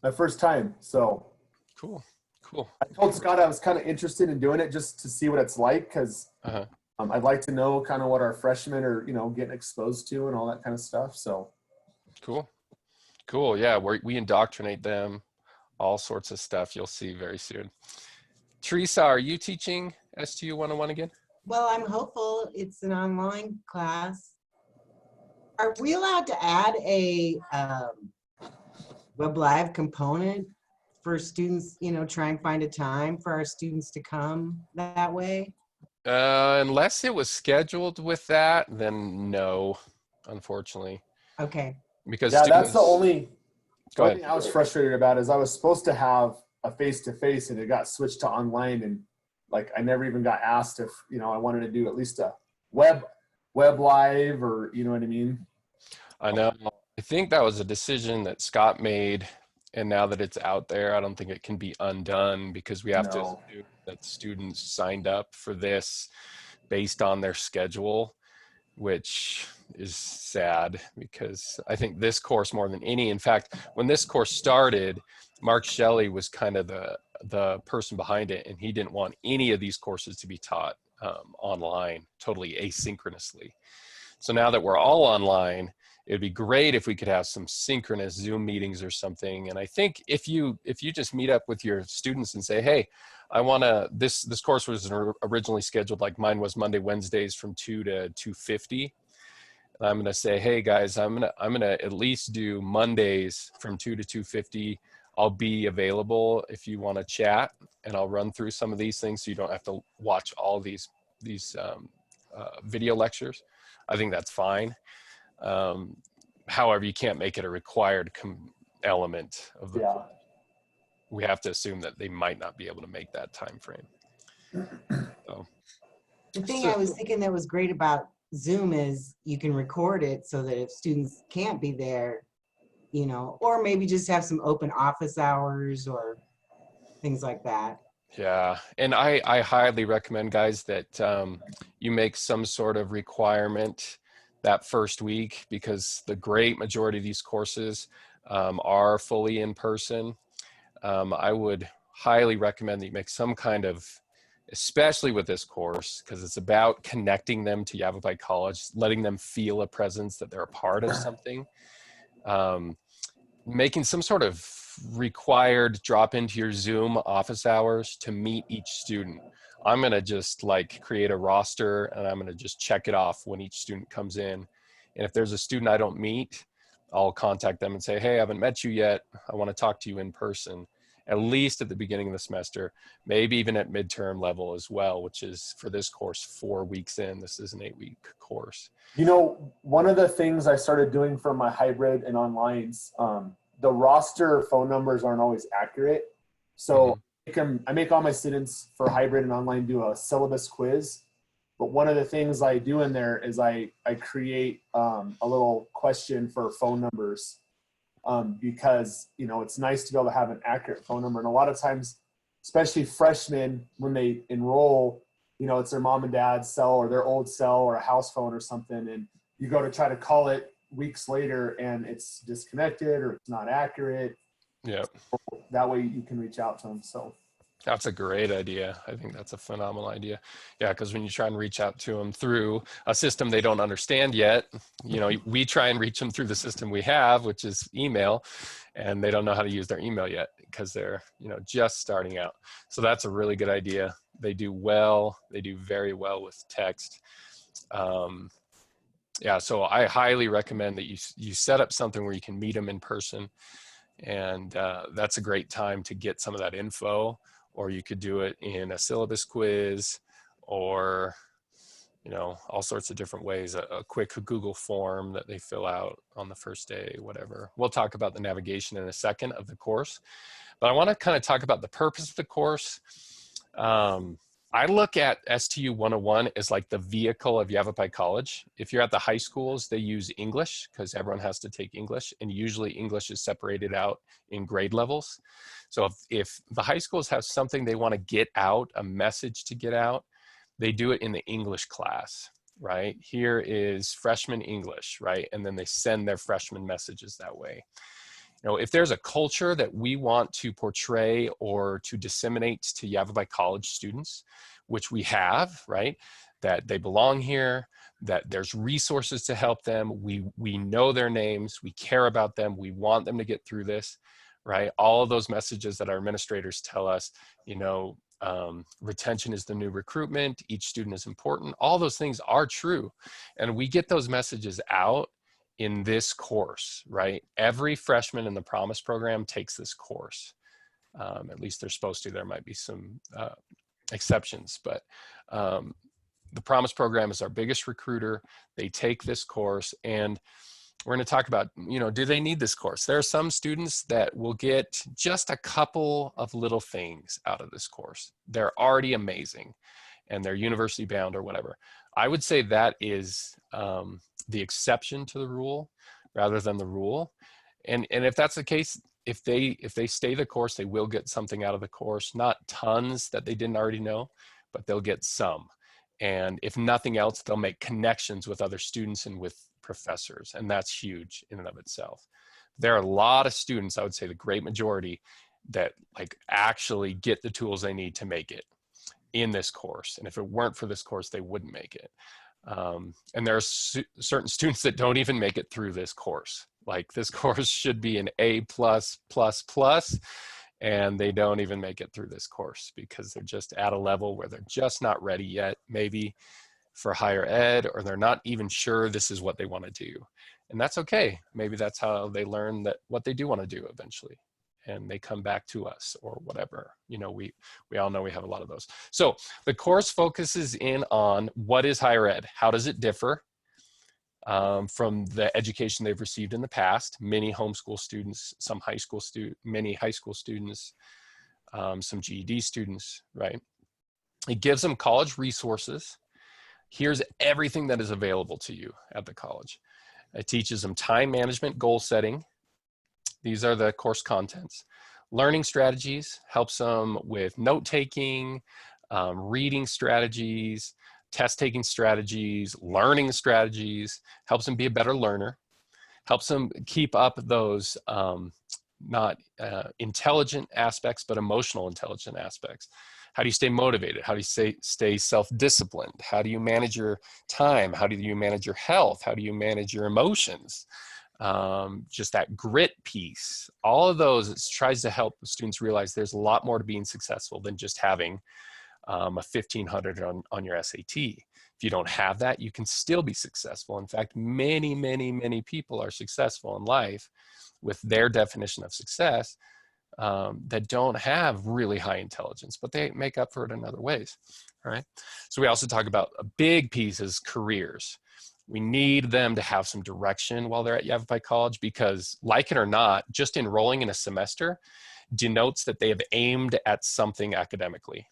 my first time. So Cool. Cool. I told Scott I was kind of interested in doing it just to see what it's like, because I'd like to know kind of what our freshmen are, getting exposed to and all that kind of stuff. So Cool. Cool. Yeah, we indoctrinate them, all sorts of stuff you'll see very soon. Teresa, are you teaching STU101 again? Well, I'm hopeful. It's an online class. Are we allowed to add a Web Live component for students, try and find a time for our students to come that way? Unless it was scheduled with that, then no, unfortunately. Okay. Because yeah, students, that's the only go ahead. thing I was frustrated about is I was supposed to have a face-to-face and it got switched to online, and like I never even got asked if I wanted to do at least a web live, or you know what I mean. I know. I think that was a decision that Scott made, and now that it's out there, I don't think it can be undone, because we have to assume that students signed up for this based on their schedule, which is sad, because I think this course more than any, in fact, when this course started, Mark Shelley was kind of the person behind it, and he didn't want any of these courses to be taught online, totally asynchronously. So now that we're all online, it'd be great if we could have some synchronous Zoom meetings or something. And I think if you just meet up with your students and say, hey, I want to, this course was originally scheduled, like mine was Monday, Wednesdays from 2 to 2:50. And I'm going to say, hey guys, I'm going to at least do Mondays from 2 to 2:50. I'll be available if you want to chat, and I'll run through some of these things so you don't have to watch all these video lectures. I think that's fine. However, you can't make it a required element of the course. We have to assume that they might not be able to make that time frame. So, the thing I was thinking that was great about Zoom is you can record it so that if students can't be there, or maybe just have some open office hours or things like that. Yeah, and I highly recommend, guys, that you make some sort of requirement that first week, because the great majority of these courses are fully in person. I would highly recommend that you make some kind of, especially with this course, because it's about connecting them to Yavapai College, letting them feel a presence, that they're a part of something. Making some sort of required drop into your Zoom office hours to meet each student. I'm going to just create a roster, and I'm going to just check it off when each student comes in. And if there's a student I don't meet, I'll contact them and say, hey, I haven't met you yet. I want to talk to you in person, at least at the beginning of the semester, maybe even at midterm level as well, which is for this course 4 weeks in. This is an 8-week course. One of the things I started doing for my hybrid and onlines, the roster phone numbers aren't always accurate. So I make all my students for hybrid and online do a syllabus quiz. But one of the things I do in there is I create a little question for phone numbers, because, it's nice to be able to have an accurate phone number. And a lot of times, especially freshmen, when they enroll, it's their mom and dad's cell or their old cell or a house phone or something. And you go to try to call it weeks later and it's disconnected or it's not accurate. Yeah. That way you can reach out to them. So that's a great idea. I think that's a phenomenal idea. Yeah, because when you try and reach out to them through a system they don't understand yet, we try and reach them through the system we have, which is email, and they don't know how to use their email yet because they're, just starting out. So that's a really good idea. They do well. They do very well with text. Yeah, so I highly recommend that you set up something where you can meet them in person, and that's a great time to get some of that info. Or you could do it in a syllabus quiz, or all sorts of different ways, a quick Google form that they fill out on the first day, whatever. We'll talk about the navigation in a second of the course, but I want to kind of talk about the purpose of the course. I look at STU101 as like the vehicle of Yavapai College. If you're at the high schools, they use English because everyone has to take English, and usually English is separated out in grade levels. So if the high schools have something they want to get out, a message to get out, they do it in the English class, right? Here is freshman English, right? And then they send their freshman messages that way. if there's a culture that we want to portray or to disseminate to Yavapai College students, which we have, right? That they belong here, that there's resources to help them. We know their names, we care about them, we want them to get through this, right? All of those messages that our administrators tell us, retention is the new recruitment, each student is important. All those things are true. And we get those messages out in this course, right? Every freshman in the Promise program takes this course. At least they're supposed to. There might be some exceptions, but the Promise program is our biggest recruiter. They take this course, and we're going to talk about, do they need this course? There are some students that will get just a couple of little things out of this course. They're already amazing, and they're university bound or whatever. I would say that is the exception to the rule rather than the rule. And if that's the case, if they stay the course, they will get something out of the course, not tons that they didn't already know, but they'll get some. And if nothing else, they'll make connections with other students and with professors. And that's huge in and of itself. There are a lot of students, I would say the great majority, that actually get the tools they need to make it in this course. And if it weren't for this course, they wouldn't make it. And there are certain students that don't even make it through this course. This course should be an A+++, and they don't even make it through this course because they're just at a level where they're just not ready yet, maybe for higher ed, or they're not even sure this is what they want to do. And that's okay. Maybe that's how they learn that what they do want to do eventually. And they come back to us or whatever. We all know we have a lot of those. So the course focuses in on what is higher ed? How does it differ from the education they've received in the past? Many homeschool students, some high school many high school students, some GED students, right? It gives them college resources. Here's everything that is available to you at the college. It teaches them time management, goal setting. These are the course contents. Learning strategies, helps them with note-taking, reading strategies, test-taking strategies, learning strategies, helps them be a better learner, helps them keep up those not intelligent aspects, but emotional intelligent aspects. How do you stay motivated? How do you stay self-disciplined? How do you manage your time? How do you manage your health? How do you manage your emotions? Just that grit piece, all of those, it tries to help students realize there's a lot more to being successful than just having a 1500 on your SAT. If you don't have that, you can still be successful. In fact, many, many, many people are successful in life with their definition of success that don't have really high intelligence, but they make up for it in other ways, all right? So we also talk about a big piece is careers. We need them to have some direction while they're at Yavapai College because, like it or not, just enrolling in a semester denotes that they have aimed at something academically.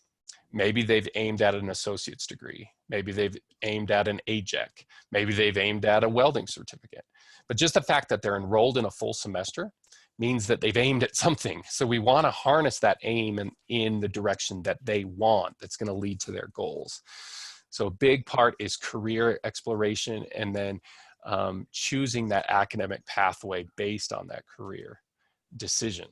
Maybe they've aimed at an associate's degree. Maybe they've aimed at an AJEC. Maybe they've aimed at a welding certificate. But just the fact that they're enrolled in a full semester means that they've aimed at something. So we want to harness that aim in the direction that they want that's going to lead to their goals. So a big part is career exploration and then choosing that academic pathway based on that career decision.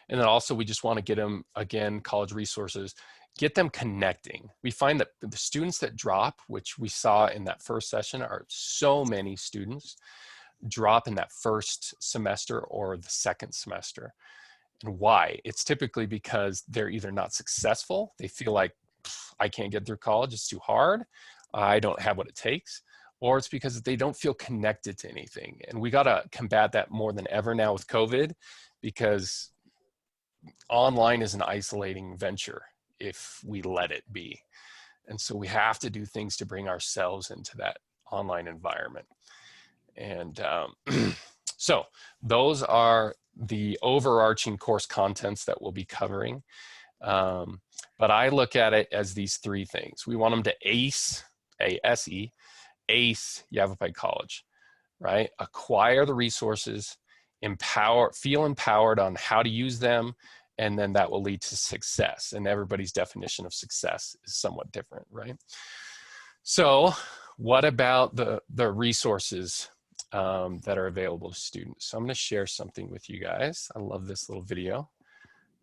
And then also we just want to get them, again, college resources, get them connecting. We find that the students that drop, which we saw in that first session, are so many students drop in that first semester or the second semester. And why? It's typically because they're either not successful, they feel like, I can't get through college, it's too hard, I don't have what it takes, or it's because they don't feel connected to anything. And we got to combat that more than ever now with COVID, because online is an isolating venture if we let it be. And so we have to do things to bring ourselves into that online environment. And so those are the overarching course contents that we'll be covering. But I look at it as these three things. We want them to ace, A-S-E, ace Yavapai College, right? Acquire the resources, feel empowered on how to use them, and then that will lead to success. And everybody's definition of success is somewhat different, right? So what about the resources that are available to students. So I'm going to share something with you guys. I love this little video.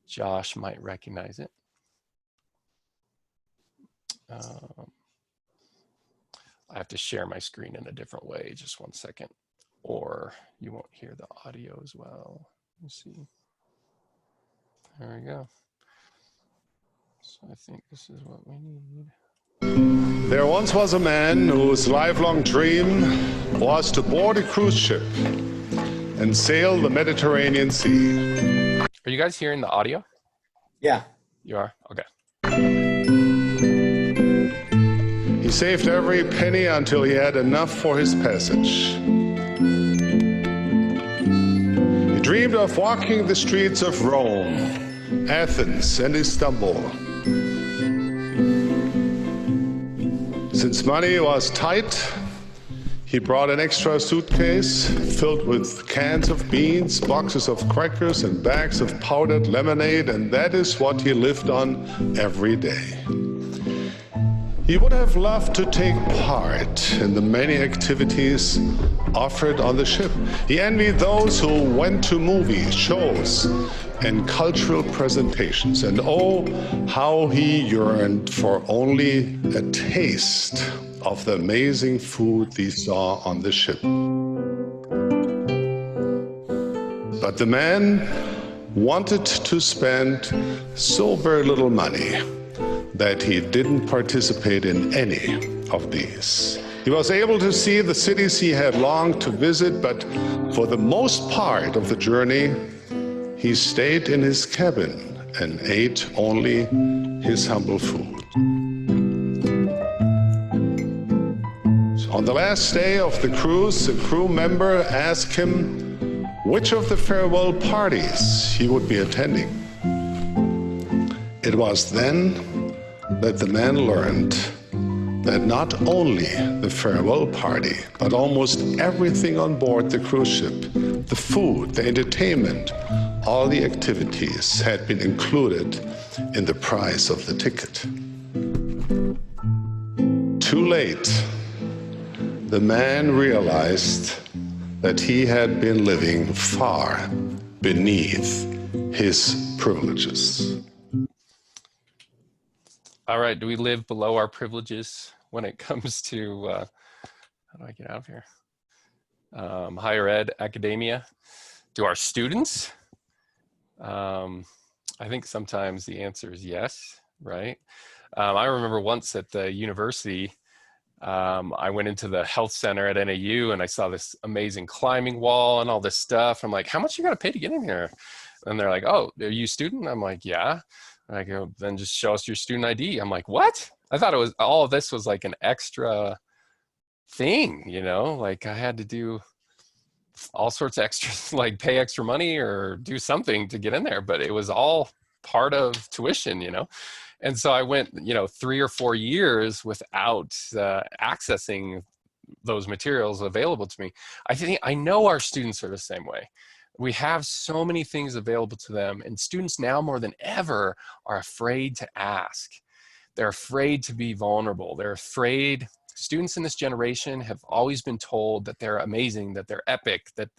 Josh might recognize it. I have to share my screen in a different way. Just one second, or you won't hear the audio as well. Let's see. There we go. So I think this is what we need. There once was a man whose lifelong dream was to board a cruise ship and sail the Mediterranean Sea. Are you guys hearing the audio? Yeah. You are? Okay. He saved every penny until he had enough for his passage. He dreamed of walking the streets of Rome, Athens, and Istanbul. Since money was tight, he brought an extra suitcase filled with cans of beans, boxes of crackers, and bags of powdered lemonade, and that is what he lived on every day. He would have loved to take part in the many activities offered on the ship. He envied those who went to movies, shows, and cultural presentations. And oh, how he yearned for only a taste of the amazing food he saw on the ship. But the man wanted to spend so very little money that he didn't participate in any of these. He was able to see the cities he had longed to visit, but for the most part of the journey, he stayed in his cabin and ate only his humble food. So on the last day of the cruise, a crew member asked him which of the farewell parties he would be attending. It was then that the man learned that not only the farewell party, but almost everything on board the cruise ship, the food, the entertainment, all the activities had been included in the price of the ticket. Too late, the man realized that he had been living far beneath his privileges. All right, do we live below our privileges when it comes to, how do I get out of here? Higher ed, academia? Do our students? I think sometimes the answer is yes, right? I remember once at the university, I went into the health center at NAU and I saw this amazing climbing wall and all this stuff. I'm like, how much you gotta pay to get in here? And they're like, oh, are you a student? I'm like, yeah. I go, then just show us your student ID. I'm like, what? I thought it was, all of this was like an extra thing, you know, like I had to do all sorts of extra, like pay extra money or do something to get in there, but it was all part of tuition, you know? And so I went, you know, 3 or 4 years without accessing those materials available to me. I know our students are the same way. We have so many things available to them, and students now more than ever are afraid to ask. They're afraid to be vulnerable. They're afraid. Students in this generation have always been told that they're amazing, that they're epic, that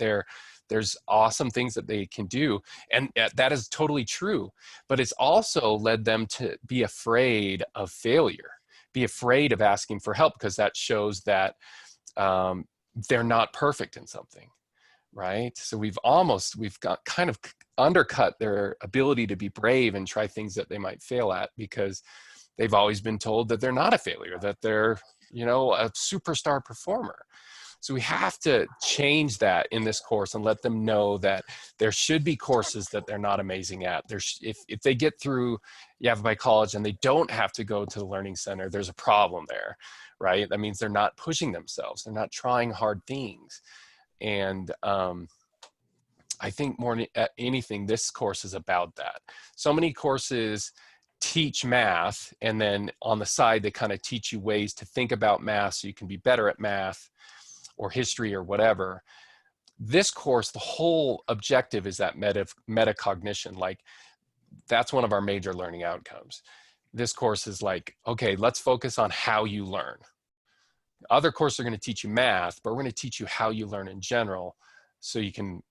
there's awesome things that they can do. And that is totally true. But it's also led them to be afraid of failure, be afraid of asking for help, because that shows that they're not perfect in something. Right? So we've got kind of undercut their ability to be brave and try things that they might fail at, because they've always been told that they're not a failure, that they're, you know, a superstar performer. So we have to change that in this course and let them know that there should be courses that they're not amazing at. If they get through Yavapai College and they don't have to go to the Learning Center, there's a problem there, right? That means they're not pushing themselves. They're not trying hard things. And I think more than anything, this course is about that. So many courses teach math, and then on the side, they kind of teach you ways to think about math so you can be better at math or history or whatever. This course, the whole objective is that metacognition. Like, that's one of our major learning outcomes. This course is like, okay, let's focus on how you learn. Other courses are going to teach you math, but we're going to teach you how you learn in general so you can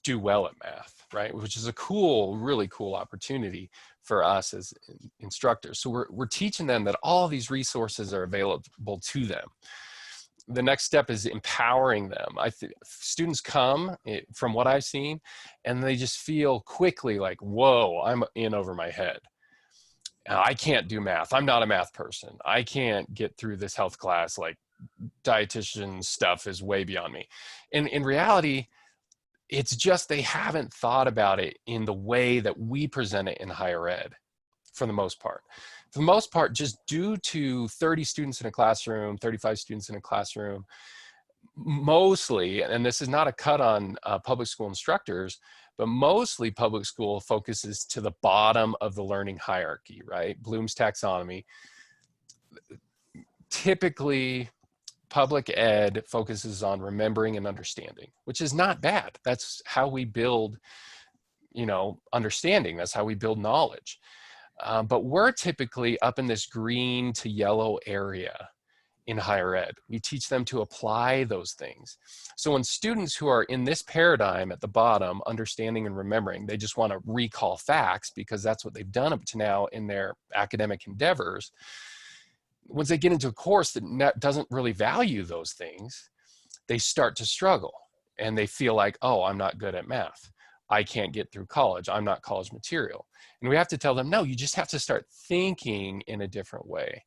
do well at math, right? Which is a cool, really cool opportunity for us as instructors. So we're teaching them that all these resources are available to them. The next step is empowering them. Students come, from what I've seen, and they just feel quickly like, whoa, I'm in over my head. I can't do math. I'm not a math person. I can't get through this health class. Like, dietitian stuff is way beyond me. And in reality, it's just they haven't thought about it in the way that we present it in higher ed, for the most part. For the most part, just due to 30 students in a classroom, 35 students in a classroom, mostly, and this is not a cut on public school instructors, but mostly public school focuses to the bottom of the learning hierarchy, right? Bloom's taxonomy. Typically, public ed focuses on remembering and understanding, which is not bad. That's how we build, understanding. That's how we build knowledge. But we're typically up in this green to yellow area in higher ed. We teach them to apply those things. So when students who are in this paradigm at the bottom, understanding and remembering, they just want to recall facts because that's what they've done up to now in their academic endeavors. Once they get into a course that doesn't really value those things, they start to struggle and they feel like, oh, I'm not good at math. I can't get through college. I'm not college material. And we have to tell them, no, you just have to start thinking in a different way.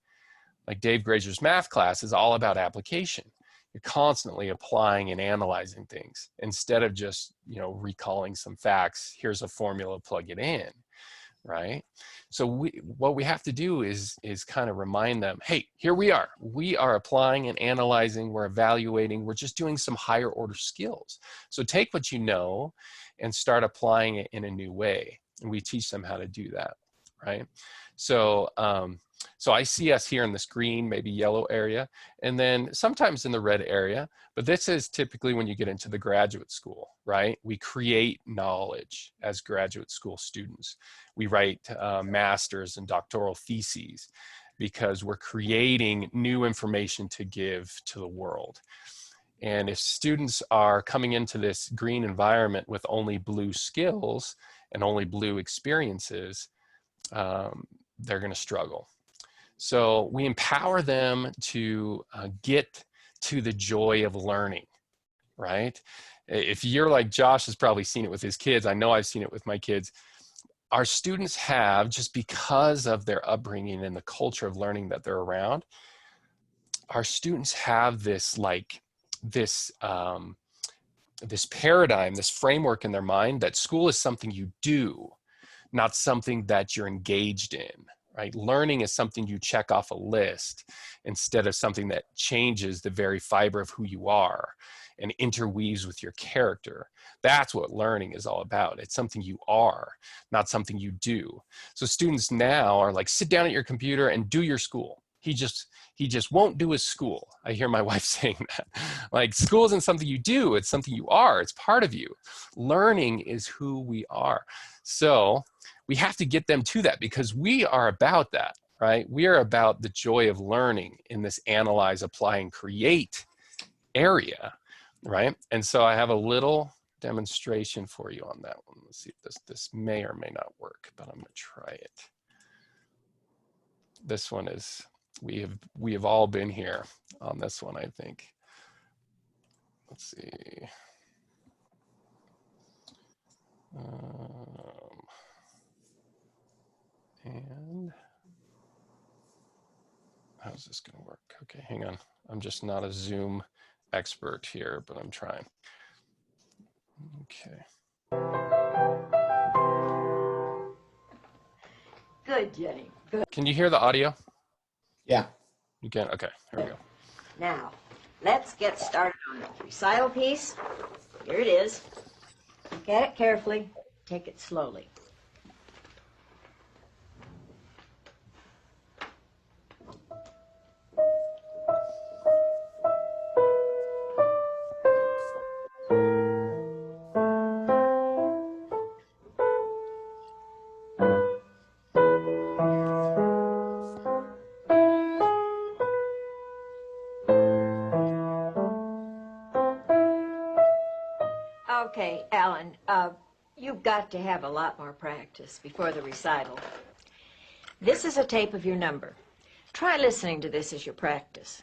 Like Dave Grazer's math class is all about application. You're constantly applying and analyzing things instead of just, recalling some facts. Here's a formula, plug it in, right? So what we have to do is kind of remind them, hey, here we are. We are applying and analyzing, we're evaluating, we're just doing some higher order skills. So take what you know and start applying it in a new way. And we teach them how to do that, right? So, so I see us here in this green, maybe yellow area, and then sometimes in the red area, but this is typically when you get into the graduate school, right? We create knowledge as graduate school students. We write master's and doctoral theses because we're creating new information to give to the world. And if students are coming into this green environment with only blue skills and only blue experiences, they're going to struggle. So we empower them to get to the joy of learning, right? If you're like Josh has probably seen it with his kids, I know I've seen it with my kids. Our students have, just because of their upbringing and the culture of learning that they're around, our students have this this paradigm, this framework in their mind that school is something you do, not something that you're engaged in, right? Learning is something you check off a list instead of something that changes the very fiber of who you are and interweaves with your character. That's what learning is all about. It's something you are, not something you do. So students now are like, sit down at your computer and do your school. He just won't do his school. I hear my wife saying that. Like, school isn't something you do, it's something you are, it's part of you. Learning is who we are. So we have to get them to that because we are about that, right? We are about the joy of learning in this analyze, apply, and create area, right? And so I have a little demonstration for you on that one. Let's see if this may or may not work, but I'm gonna try it. This one is, we have all been here on this one, I think. Let's see. And how's this gonna work? Okay, hang on. I'm just not a Zoom expert here, but I'm trying. Okay. Good, Jenny. Good. Can you hear the audio? Yeah. You can? Okay, here we go. Now, let's get started on the recital piece. Here it is. Look at it carefully. Take it slowly. You've got to have a lot more practice before the recital. This is a tape of your number. Try listening to this as your practice.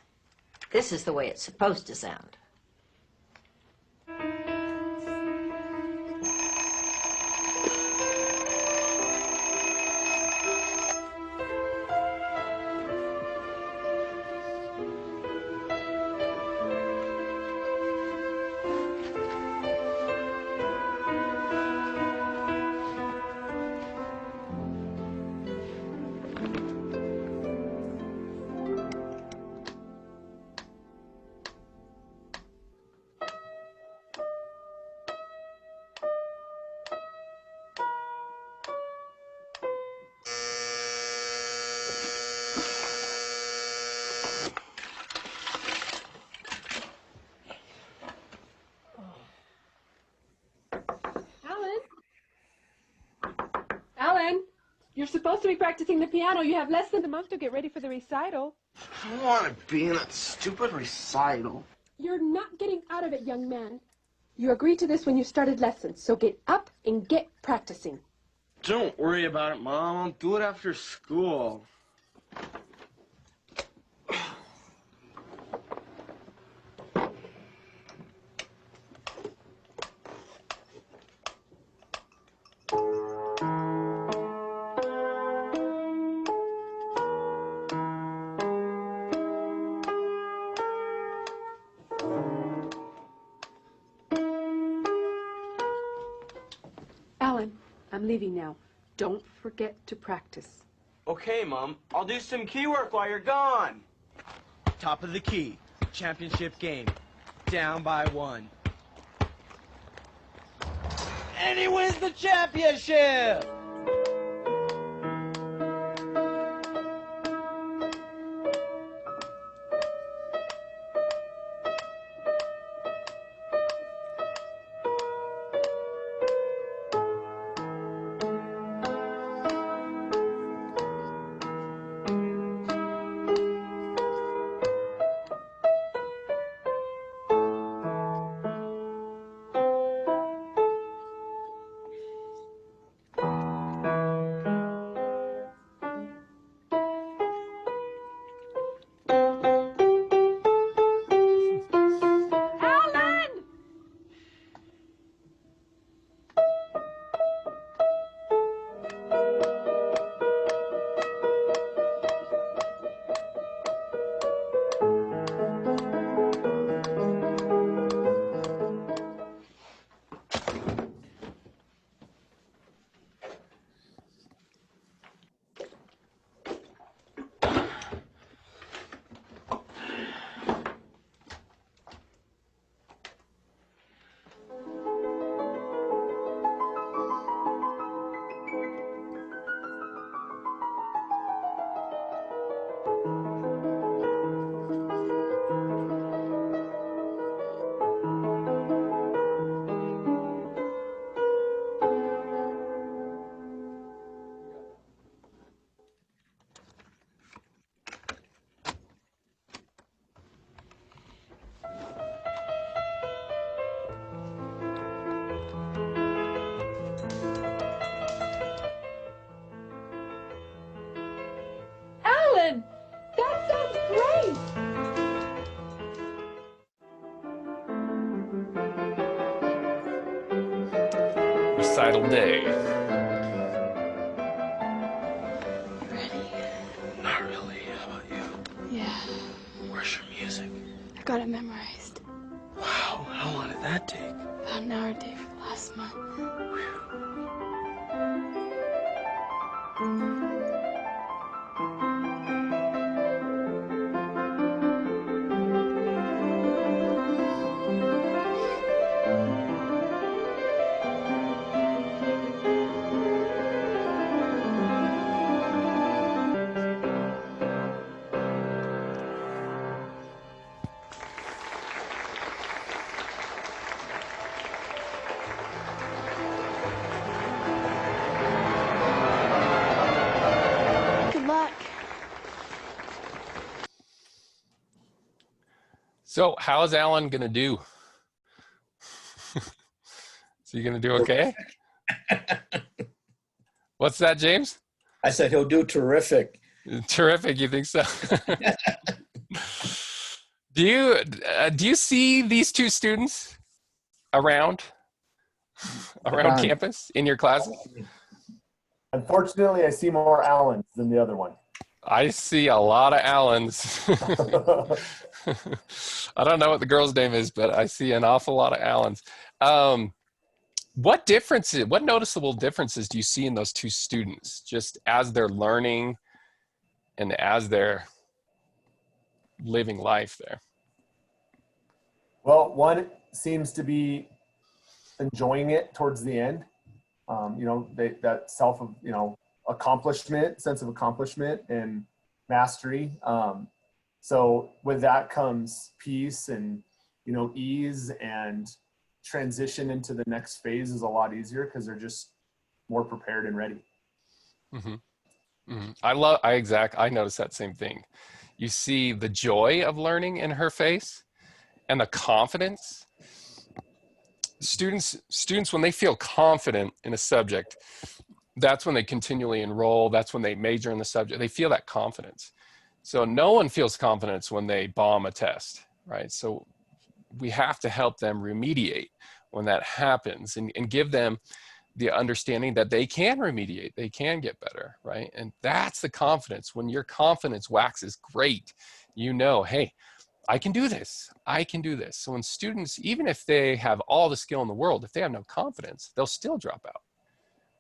This is the way it's supposed to sound. Alan, you're supposed to be practicing the piano. You have less than a month to get ready for the recital. I don't want to be in that stupid recital. You're not getting out of it, young man. You agreed to this when you started lessons, so get up and get practicing. Don't worry about it, Mom. I'll do it after school. Alan, I'm leaving now. Don't forget to practice. Okay, Mom. I'll do some key work while you're gone. Top of the key. Championship game. Down by 1. And he wins the championship! Alan, that sounds great! Recital day. Ready? Not really. How about you? Yeah, Where's your music? I got it memorized. Wow, how long did that take? About an hour a day for the last month. Good luck. So how's Alan gonna do? Is he gonna do okay? What's that, James? I said he'll do terrific. Terrific. You think so? Do you see these two students around campus in your classes? Unfortunately, I see more Allens than the other one. I see a lot of Allens. I don't know what the girl's name is, but I see an awful lot of Allens. What noticeable differences do you see in those two students, just as they're learning and as they're living life there? Well, one seems to be enjoying it towards the end. That accomplishment, sense of accomplishment and mastery. So with that comes peace and, ease, and transition into the next phase is a lot easier because they're just more prepared and ready. Mm-hmm. Mm-hmm. I noticed that same thing. You see the joy of learning in her face and the confidence. Students, when they feel confident in a subject, that's when they continually enroll. That's when they major in the subject. They feel that confidence. So no one feels confidence when they bomb a test, right? So we have to help them remediate when that happens and give them the understanding that they can remediate, they can get better, right? And that's the confidence. When your confidence waxes great, hey, I can do this. I can do this. So when students, even if they have all the skill in the world, if they have no confidence, they'll still drop out.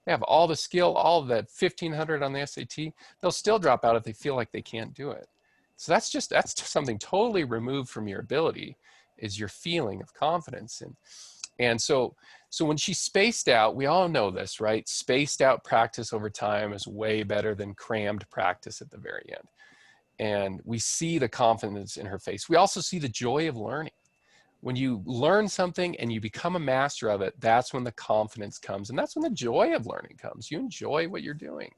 They have all the skill, all of that 1,500 on the SAT, they'll still drop out if they feel like they can't do it. So that's just something totally removed from your ability, is your feeling of confidence. And so when she's spaced out, we all know this, right? Spaced out practice over time is way better than crammed practice at the very end. And we see the confidence in her face. We also see the joy of learning. When you learn something and you become a master of it, that's when the confidence comes. And that's when the joy of learning comes. You enjoy what you're doing.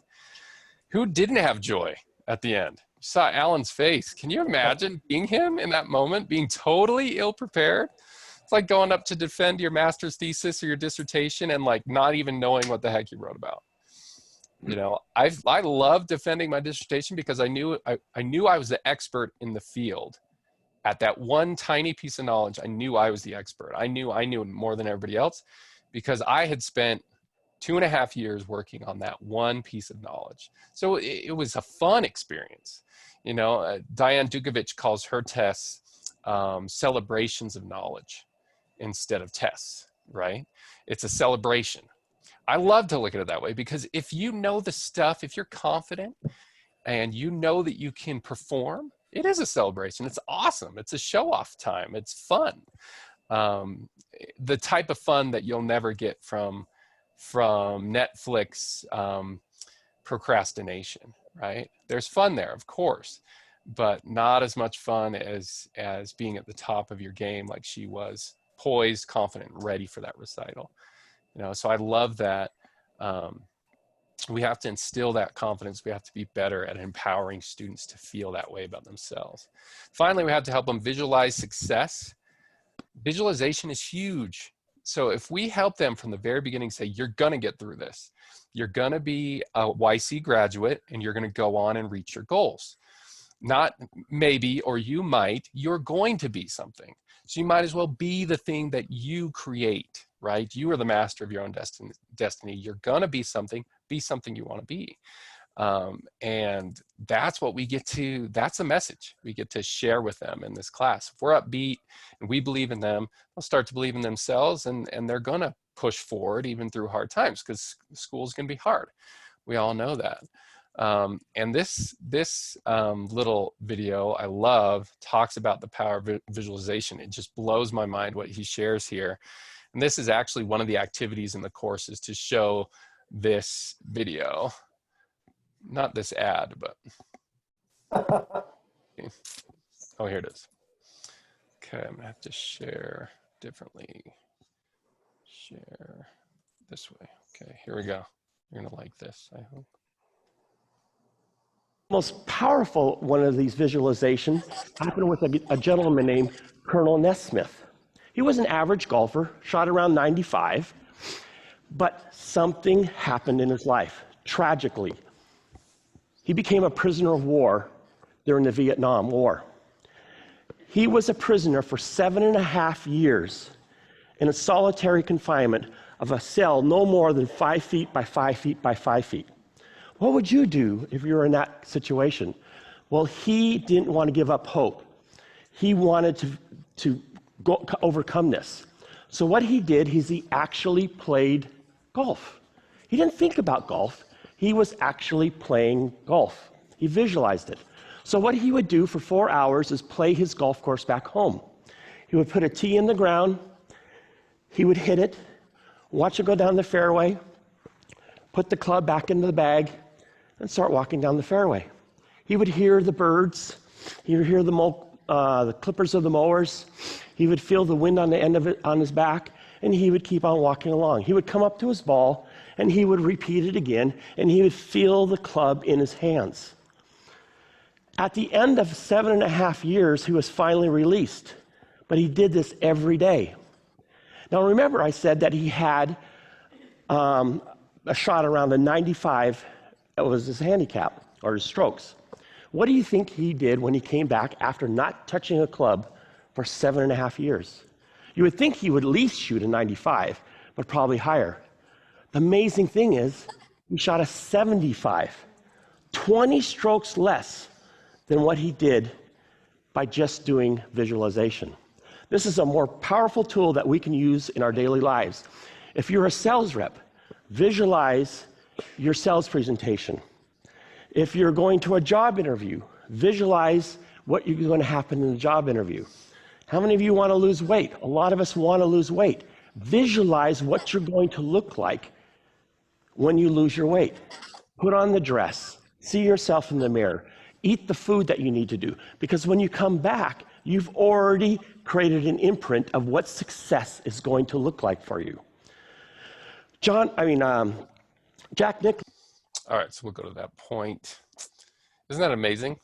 Who didn't have joy at the end? You saw Alan's face. Can you imagine being him in that moment, being totally ill-prepared? It's like going up to defend your master's thesis or your dissertation and like not even knowing what the heck you wrote about. I love defending my dissertation because I knew I was the expert in the field. At that one tiny piece of knowledge, I knew I was the expert. I knew more than everybody else because I had spent 2.5 years working on that one piece of knowledge. So it was a fun experience. Diane Dukovic calls her tests celebrations of knowledge instead of tests, right? It's a celebration. I love to look at it that way because if you know the stuff, if you're confident and you know that you can perform, it is a celebration. It's awesome. It's a show-off time. It's fun. The type of fun that you'll never get from Netflix procrastination, right? There's fun there, of course, but not as much fun as being at the top of your game like she was, poised, confident, ready for that recital. So I love that. We have to instill that confidence. We have to be better at empowering students to feel that way about themselves. Finally, we have to help them visualize success. Visualization is huge. So if we help them from the very beginning, say, you're going to get through this. You're going to be a YC graduate and you're going to go on and reach your goals. Not maybe, or you might, you're going to be something. So you might as well be the thing that you create, right? You are the master of your own destiny. You're going to be something you want to be. And that's what we get to, that's a message we get to share with them in this class. If we're upbeat and we believe in them, they'll start to believe in themselves and they're going to push forward even through hard times because school's going to be hard. We all know that. And this little video I love talks about the power of visualization. It just blows my mind what he shares here. And this is actually one of the activities in the courses to show this video. Not this ad, but okay. Oh, here it is. Okay, I'm gonna have to share differently. Share this way. Okay, here we go. You're gonna like this, I hope. Most powerful one of these visualizations happened with a gentleman named Colonel Nesmith. He was an average golfer, shot around 95, But something happened in his life, tragically. He became a prisoner of war during the Vietnam War. He was a prisoner for 7.5 years in a solitary confinement of a cell no more than 5 feet by 5 feet by 5 feet. What would you do if you were in that situation? Well, he didn't want to give up hope. He wanted to overcome this. So what he did is he actually played golf. He didn't think about golf. He was actually playing golf. He visualized it. So what he would do for 4 hours is play his golf course back home. He would put a tee in the ground. He would hit it, watch it go down the fairway, put the club back into the bag, and start walking down the fairway. He would hear the birds. He would hear the clippers of the mowers. He would feel the wind on the end of it on his back, and he would keep on walking along. He would come up to his ball, and he would repeat it again, and he would feel the club in his hands. At the end of 7.5 years, he was finally released, but he did this every day. Now remember, I said that he had a shot around a 95. That was his handicap, or his strokes. What do you think he did when he came back after not touching a club for 7.5 years? You would think he would at least shoot a 95, but probably higher. The amazing thing is, he shot a 75, 20 strokes less than what he did by just doing visualization. This is a more powerful tool that we can use in our daily lives. If you're a sales rep, visualize your sales presentation. If you're going to a job interview, visualize what is going to happen in the job interview. How many of you want to lose weight? A lot of us want to lose weight. Visualize what you're going to look like when you lose your weight. Put on the dress. See yourself in the mirror. Eat the food that you need to do. Because when you come back, you've already created an imprint of what success is going to look like for you. Jack Nicklaus. All right, so we'll go to that point. Isn't that amazing?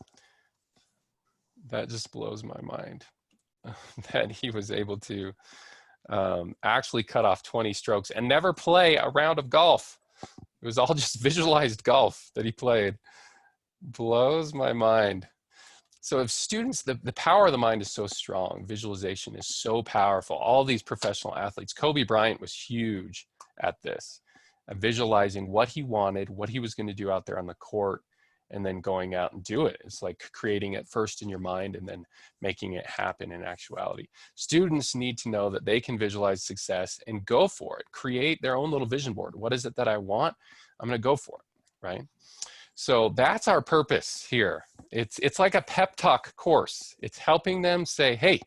That just blows my mind that he was able to actually cut off 20 strokes and never play a round of golf. It was all just visualized golf that he played. Blows my mind. So if students, the power of the mind is so strong, visualization is so powerful. All these professional athletes, Kobe Bryant was huge at this, visualizing what he wanted, what he was going to do out there on the court, and then going out and do it. It's like creating it first in your mind and then making it happen in actuality. Students need to know that they can visualize success and go for it. Create their own little vision board. What is it that I want? I'm going to go for it, right? So that's our purpose here. It's like a pep talk course. It's helping them say, hey,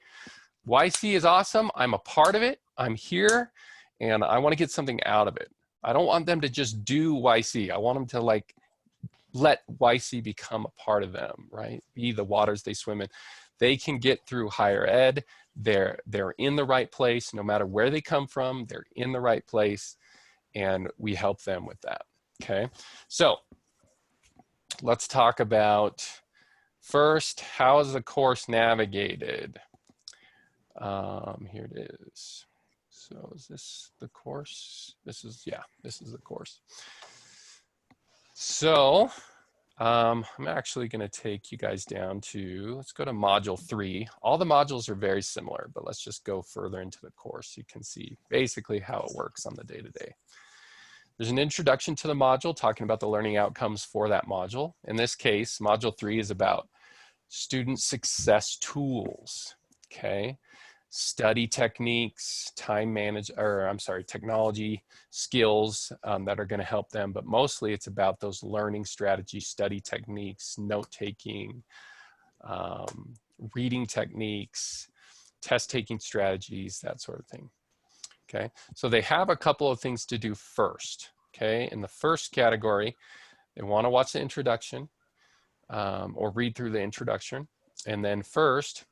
YC is awesome. I'm a part of it. I'm here and I want to get something out of it. I don't want them to just do YC. I want them to like let YC become a part of them, right? Be the waters they swim in. They can get through higher ed. They're in the right place. No matter where they come from, they're in the right place. And we help them with that, okay? So let's talk about first, how is the course navigated? Here it is. So is this the course? This is the course. So I'm actually going to take you guys down to, let's go to module 3. All the modules are very similar, but let's just go further into the course. You can see basically how it works on the day-to-day. There's an introduction to the module talking about the learning outcomes for that module. In this case, module 3 is about student success tools, okay? Study techniques, technology skills that are going to help them, but mostly it's about those learning strategies, study techniques, note-taking, reading techniques, test-taking strategies, that sort of thing. Okay, so they have a couple of things to do first. Okay, in the first category, they want to watch the introduction or read through the introduction. And then first,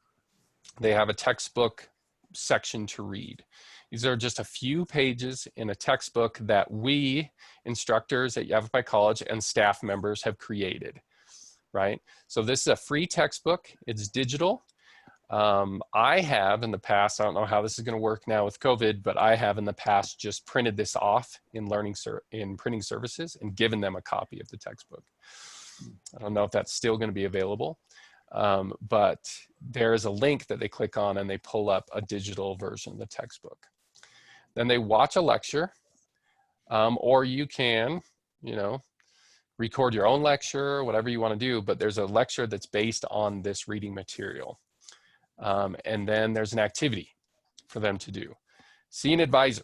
they have a textbook section to read. These are just a few pages in a textbook that we, instructors at Yavapai College and staff members have created, right? So this is a free textbook. It's digital. I have in the past, I don't know how this is going to work now with COVID, but I have in the past just printed this off in in printing services and given them a copy of the textbook. I don't know if that's still going to be available, but there is a link that they click on and they pull up a digital version of the textbook. Then they watch a lecture, or you can, you know, record your own lecture, whatever you want to do, but there's a lecture that's based on this reading material. And then there's an activity for them to do. See an advisor.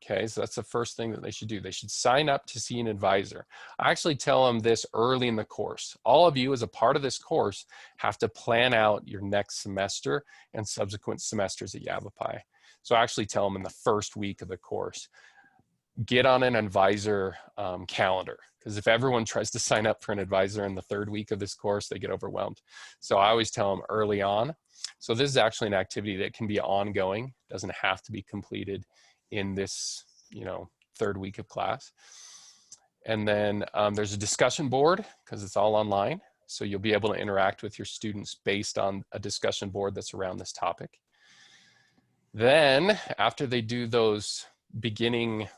Okay, so that's the first thing that they should do. They should sign up to see an advisor. I actually tell them this early in the course. All of you as a part of this course have to plan out your next semester and subsequent semesters at Yavapai. So I actually tell them in the first week of the course, get on an advisor calendar. Because if everyone tries to sign up for an advisor in the third week of this course, they get overwhelmed. So I always tell them early on. So this is actually an activity that can be ongoing, doesn't have to be completed in this, you know, third week of class. And then there's a discussion board because it's all online. So you'll be able to interact with your students based on a discussion board that's around this topic. Then after they do those beginning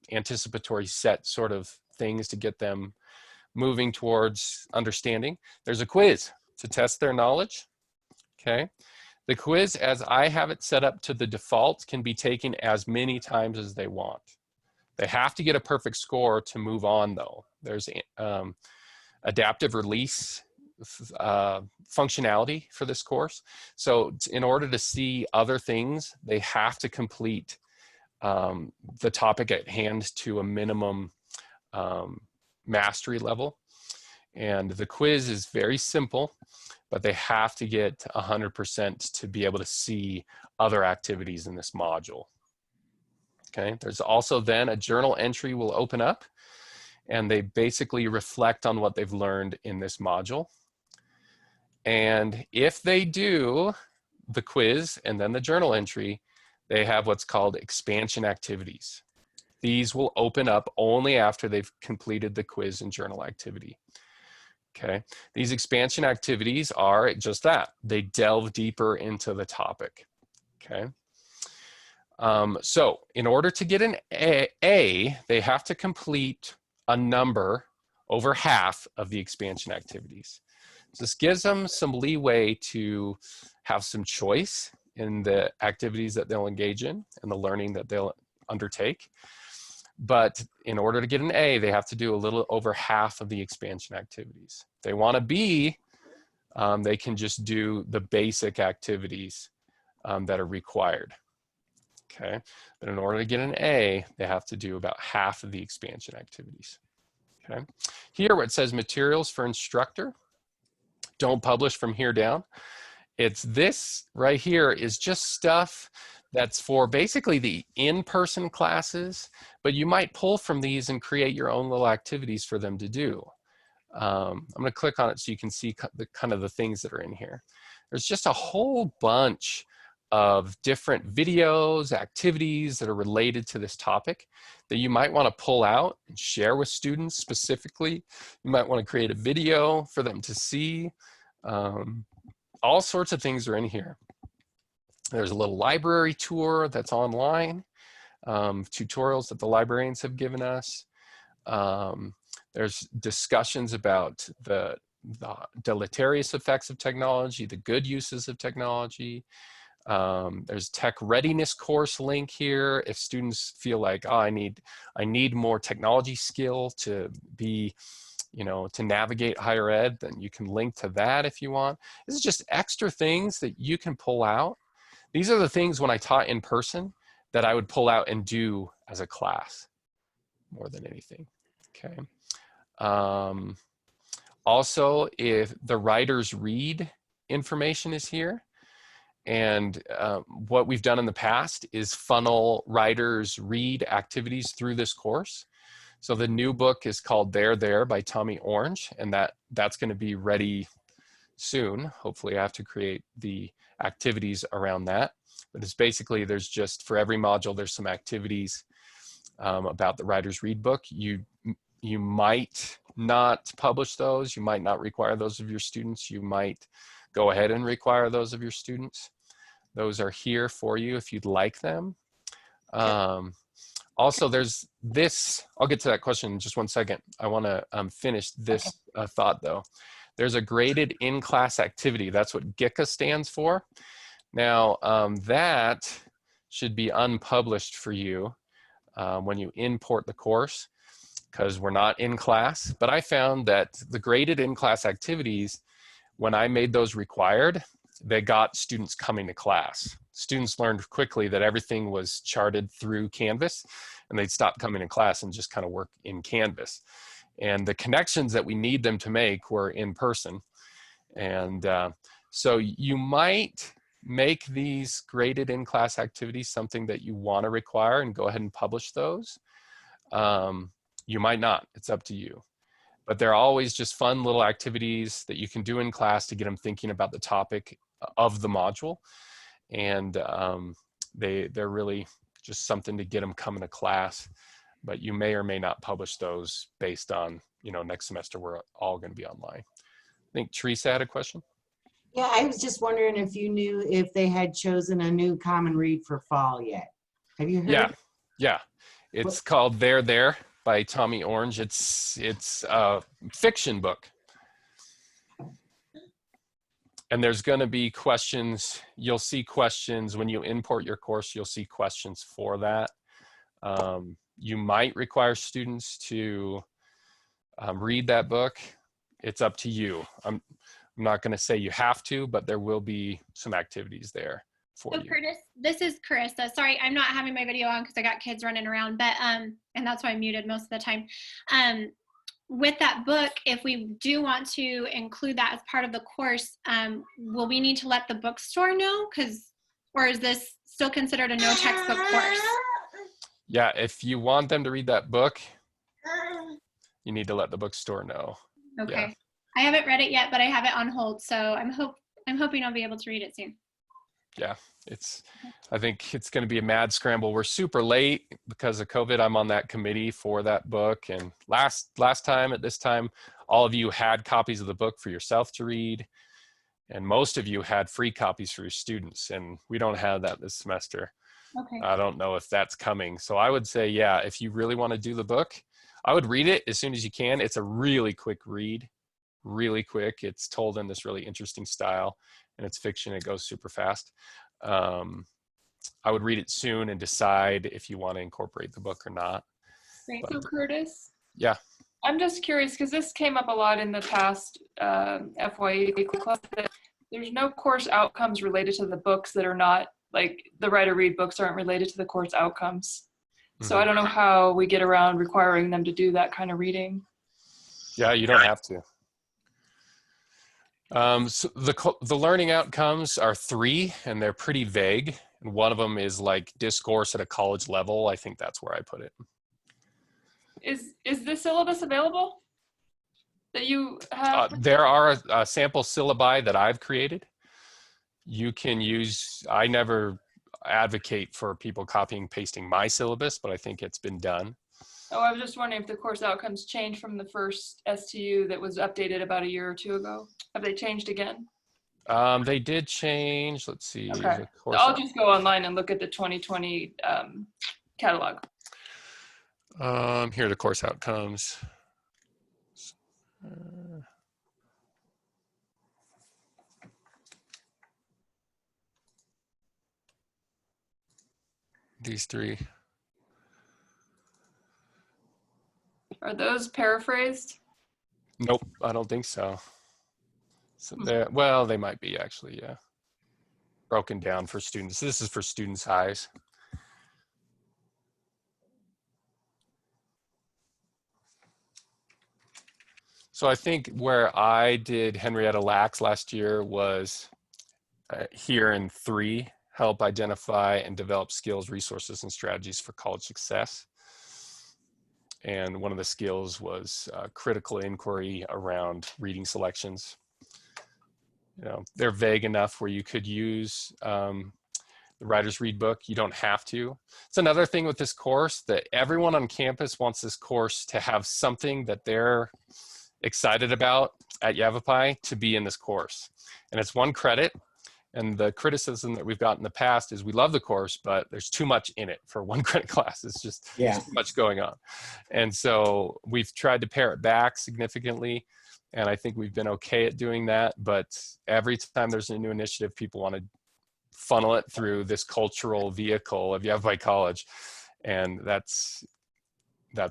anticipatory set sort of things to get them moving towards understanding, there's a quiz to test their knowledge. Okay. The quiz, as I have it set up to the default, can be taken as many times as they want. They have to get a perfect score to move on, though. There's adaptive release functionality for this course. So in order to see other things, they have to complete the topic at hand to a minimum mastery level. And the quiz is very simple, but they have to get 100% to be able to see other activities in this module. Okay, there's also then a journal entry will open up and they basically reflect on what they've learned in this module. And if they do the quiz and then the journal entry, they have what's called expansion activities. These will open up only after they've completed the quiz and journal activity. Okay, these expansion activities are just that. They delve deeper into the topic. Okay, so in order to get an A, they have to complete a number over half of the expansion activities. So this gives them some leeway to have some choice in the activities that they'll engage in and the learning that they'll undertake. But in order to get an A, they have to do a little over half of the expansion activities. If they want a B, they can just do the basic activities that are required. Okay, but in order to get an A, they have to do about half of the expansion activities. Okay, here where it says materials for instructor, don't publish from here down. It's this right here is just stuff that's for basically the in-person classes, but you might pull from these and create your own little activities for them to do. I'm going to click on it so you can see kind of the things that are in here. There's just a whole bunch of different videos, activities that are related to this topic that you might want to pull out and share with students specifically. You might want to create a video for them to see. All sorts of things are in here. There's a little library tour that's online, tutorials that the librarians have given us. There's discussions about the deleterious effects of technology, the good uses of technology. There's tech readiness course link here. If students feel like, oh, I need more technology skill to be, you know, to navigate higher ed, then you can link to that if you want. This is just extra things that you can pull out. These are the things when I taught in person that I would pull out and do as a class more than anything. Okay. Also, if the writers read information is here, and what we've done in the past is funnel writers read activities through this course. So the new book is called There by Tommy Orange, and that's going to be ready soon. Hopefully I have to create the activities around that. But it's basically, there's just, for every module, there's some activities about the Writer's Read book. You might not publish those. You might not require those of your students. You might go ahead and require those of your students. Those are here for you if you'd like them. Also, there's this, I'll get to that question in just one second. I want to finish this thought though. There's a graded in-class activity. That's what GICA stands for. Now, that should be unpublished for you when you import the course, because we're not in class. But I found that the graded in-class activities, when I made those required, they got students coming to class. Students learned quickly that everything was charted through Canvas, and they'd stop coming to class and just kind of work in Canvas. And the connections that we need them to make were in person. And so you might make these graded in-class activities something that you want to require and go ahead and publish those. You might not, it's up to you. But they're always just fun little activities that you can do in class to get them thinking about the topic of the module. And they're really just something to get them coming to class. But you may or may not publish those based on, you know, next semester we're all going to be online. I think Teresa had a question. Yeah, I was just wondering if you knew if they had chosen a new common read for fall yet. Have you heard? Yeah. It's called There There by Tommy Orange. It's a fiction book. And there's going to be questions. You'll see questions when you import your course. You'll see questions for that. You might require students to read that book. It's up to you. I'm not going to say you have to, but there will be some activities there for you. Curtis, this is Carissa. Sorry, I'm not having my video on because I got kids running around, but and that's why I'm muted most of the time. With that book, if we do want to include that as part of the course, will we need to let the bookstore know? Or is this still considered a no textbook course? Yeah, if you want them to read that book, you need to let the bookstore know. Okay. Yeah. I haven't read it yet, but I have it on hold, so I'm hoping I'll be able to read it soon. Yeah, I think it's going to be a mad scramble. We're super late because of COVID. I'm on that committee for that book. And last time at this time, all of you had copies of the book for yourself to read. And most of you had free copies for your students. And we don't have that this semester. Okay. I don't know if that's coming. So I would say, yeah, if you really want to do the book, I would read it as soon as you can. It's a really quick read, really quick. It's told in this really interesting style, and it's fiction. It goes super fast. I would read it soon and decide if you want to incorporate the book or not. Great. So Curtis? Yeah. I'm just curious because this came up a lot in the past FYE class that there's no course outcomes related to the books that are not, like the write or read books aren't related to the course outcomes. So I don't know how we get around requiring them to do that kind of reading. Yeah, you don't have to. So the learning outcomes are 3, and they're pretty vague. And one of them is like discourse at a college level. I think that's where I put it. Is the syllabus available that you have? There are sample syllabi that I've created. You can use, I never advocate for people copying and pasting my syllabus, but I think it's been done. Oh, I was just wondering if the course outcomes changed from the first STU that was updated about a year or 2 ago. Have they changed again? They did change. Let's see. Okay. So I'll just go online and look at the 2020 catalog. Here are the course outcomes. These 3. Are those paraphrased? Nope, I don't think so. So well, they might be actually, yeah. Broken down for students. This is for student size. So I think where I did Henrietta Lacks last year was here in 3, help identify and develop skills, resources, and strategies for college success. And one of the skills was critical inquiry around reading selections. You know, they're vague enough where you could use the Writer's Read book. You don't have to. It's another thing with this course that everyone on campus wants this course to have something that they're excited about at Yavapai to be in this course. And it's 1 credit. And the criticism that we've got in the past is we love the course, but there's too much in it for 1 credit class. It's just too much going on. And so we've tried to pare it back significantly. And I think we've been okay at doing that. But every time there's a new initiative, people want to funnel it through this cultural vehicle of Yavapai College. And that's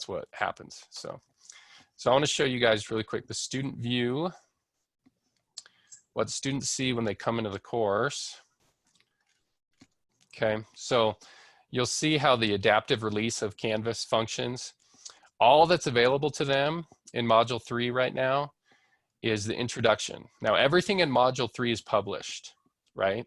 what happens. So I want to show you guys really quick the student view, what students see when they come into the course. Okay, so you'll see how the adaptive release of Canvas functions. All that's available to them in Module 3 right now is the introduction. Now, everything in Module 3 is published, right?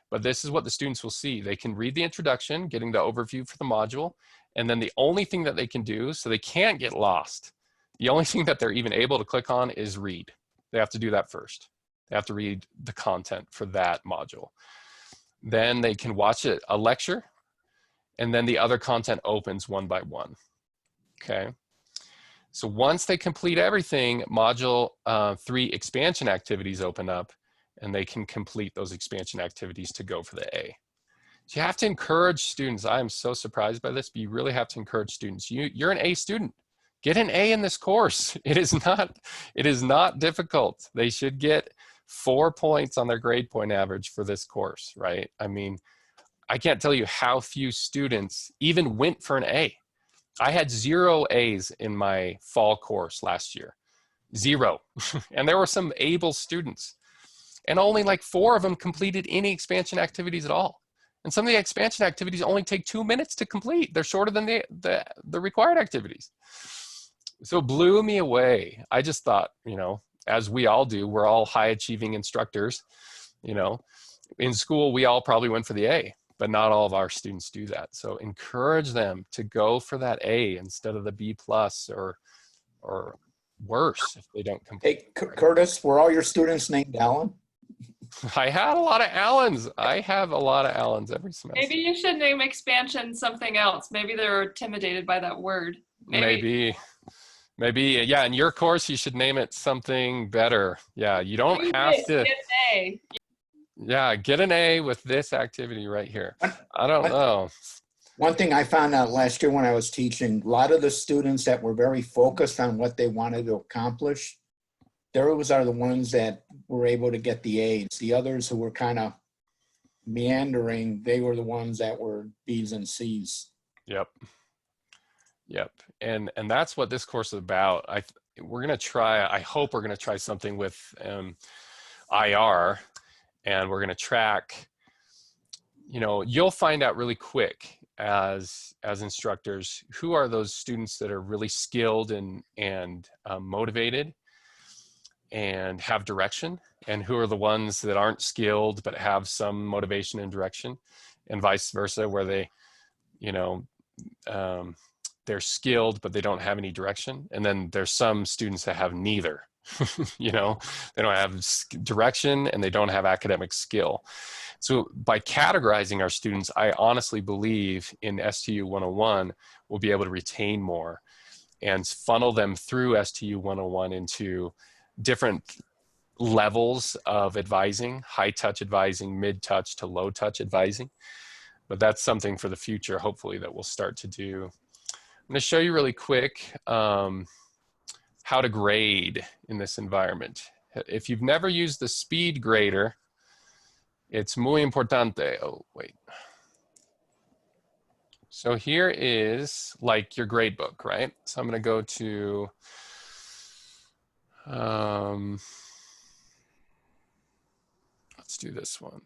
But this is what the students will see. They can read the introduction, getting the overview for the module, and then the only thing that they can do, so they can't get lost, the only thing that they're even able to click on is read. They have to do that first. They have to read the content for that module. Then they can watch a lecture, and then the other content opens one by one. Okay. So once they complete everything, Module 3 expansion activities open up, and they can complete those expansion activities to go for the A. So you have to encourage students. I am so surprised by this, but you really have to encourage students. You're an A student. Get an A in this course. It is not difficult. They should get 4 points on their grade point average for this course, right? I mean, I can't tell you how few students even went for an A. I had 0 A's in my fall course last year, 0. And there were some able students, and only like 4 of them completed any expansion activities at all. And some of the expansion activities only take 2 minutes to complete. They're shorter than the required activities. So it blew me away. I just thought, you know, as we all do, we're all high achieving instructors. You know, in school, we all probably went for the A, but not all of our students do that. So encourage them to go for that A instead of the B+ or worse if they don't complete. Hey, Curtis, were all your students named Alan? I had a lot of Allens. I have a lot of Allens every semester. Maybe you should name expansion something else. Maybe they're intimidated by that word. Maybe, yeah, in your course, you should name it something better. Yeah, you don't have to. Get an A. Yeah, get an A with this activity right here. I don't know. One thing I found out last year when I was teaching, a lot of the students that were very focused on what they wanted to accomplish, those are the ones that were able to get the A's. The others who were kind of meandering, they were the ones that were B's and C's. Yep. And that's what this course is about. We're going to try, I hope we're going to try something with IR, and we're going to track, you know, you'll find out really quick as instructors, who are those students that are really skilled and motivated and have direction, and who are the ones that aren't skilled but have some motivation and direction, and vice versa, where they, you know, they're skilled but they don't have any direction. And then there's some students that have neither. You know, they don't have direction and they don't have academic skill. So by categorizing our students, I honestly believe in STU101 we'll be able to retain more and funnel them through STU101 into different levels of advising, high touch advising, mid touch to low touch advising. But that's something for the future, hopefully, that we'll start to do. I'm going to show you really quick how to grade in this environment. If you've never used the speed grader, it's muy importante. Oh, wait. So here is like your gradebook, right? So I'm going to go to, let's do this one.